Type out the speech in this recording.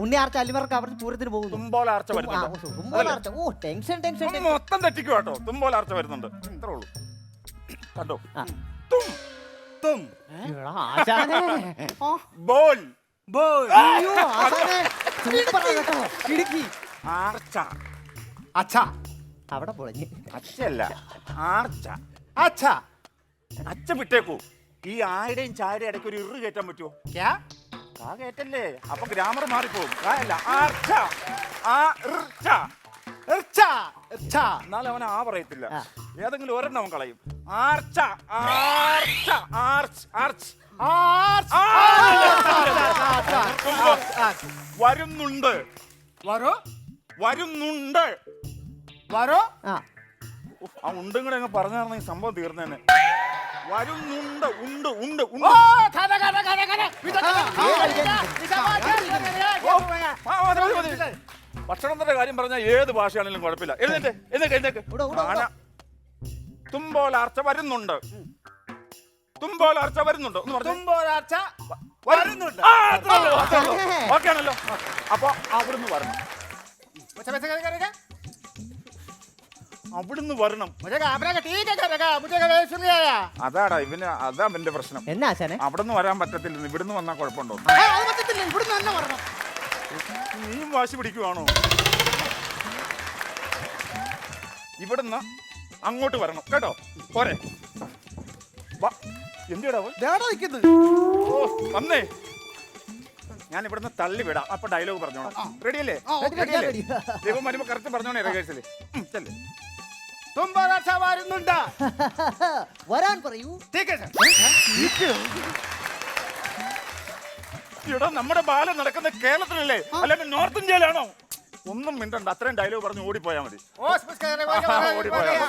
ഉണ്ണി ആർച്ച അല്ലിമർക്ക് അവിടെ പൂരത്തിന് പോകുന്നു. തുമ്പോലാർച്ച വരുന്നുണ്ട്. തുമ്പോലാർച്ച. ഓ ടെൻഷൻ ടെൻഷൻ ടെൻഷൻ. മൊത്തം തെറ്റിക്കും കേട്ടോ. തുമ്പോലാർച്ച വരുന്നുണ്ട്. ഇത്രേ ഉള്ളൂ. കണ്ടോ? തും തും എടാ ആശാനെ. Ball ball. അയ്യോ ആശാനെ സൂപ്പറാ കേട്ടോ. കിടുക്കി. ആർച്ച. അച്ഛ. അവിടെ പൊളഞ്ഞ്. അച്ഛല്ല, ആർച്ച. അച്ഛ. അച്ഛ വിട്ടേക്കൂ. ഈ ആരുടെയും ചായയുടെ ഇടയ്ക്ക് ഒരു ഇറ് കയറ്റാൻ പറ്റുമോ? ക്യാ? ആ കേട്ടല്ലേ, അപ്പൊ ഗ്രാമർ മാറിപ്പോകും. അല്ല, ആർച്ച. ആർച്ച. ഇർച്ച. ഇർച്ച. എന്നാലും അവൻ ആ പറയത്തില്ല. ഏതെങ്കിലും ഒരെണ്ണം അവൻ കളയും. ആർച്ച. ആർച്ച. ആർച്ച്. ആർച്ച്. വരുന്നുണ്ട്. വരോ. വരുന്നുണ്ട്. വരോ. ആ ഉണ്ടും കൂടെ അങ്ങ് പറഞ്ഞു ഈ സംഭവം തീർന്നേനെ. വരുന്നുണ്ട്. ഉണ്ട് ഉണ്ട് ഉണ്ട്. ഭക്ഷണത്തിന്റെ കാര്യം പറഞ്ഞാൽ ഏത് ഭാഷയാണെങ്കിലും കുഴപ്പമില്ല. എഴുന്നേറ്റ് എഴുന്നേക്ക് എഴുന്നേക്ക്. തുമ്പോലാർച്ച വരുന്നുണ്ട്. തുമ്പോലാർച്ച വരുന്നുണ്ട്. തുമ്പോലാർച്ച വരുന്നുണ്ട്. ഓക്കെ ആണല്ലോ. അപ്പൊ അവിടുന്ന് വരണം. അവിടുന്ന് വരണം. അതാടാ ഇവന്, അതാ എന്റെ പ്രശ്നം. എന്നാ ആശാനെ? അവിടുന്ന് വരാൻ പറ്റത്തില്ല. ഇവിടുന്ന് വന്നാൽ കുഴപ്പമുണ്ടോ? നീയും വാശി പിടിക്കുവാണോ? ഇവിടുന്ന് അങ്ങോട്ട് വരണം കേട്ടോ. പോരെ. എന്തിടാ ഓ വന്നേ. ഞാൻ ഇവിടുന്ന് തള്ളി വിടാം. അപ്പൊ ഡയലോഗ് പറഞ്ഞോളാം. റെഡിയല്ലേ? ദൈവം വരുമ്പോ കറക്റ്റ് പറഞ്ഞോണേ. റിഹേഴ്സല് ചെല്ലേ. തുമ്പോലാർച്ച വരുന്നുണ്ട്. വരാൻ പറയൂ. ഇവിടെ നമ്മുടെ ബാലം നടക്കുന്ന കേരളത്തിലല്ലേ, അല്ലാണ്ട് നോർത്ത് ഇന്ത്യയിലാണോ? ഒന്നും മിണ്ടണ്ട. അത്രയും ഡയലോഗ് പറഞ്ഞ് ഓടിപ്പോയാ മതി. ഓടിപ്പോയാ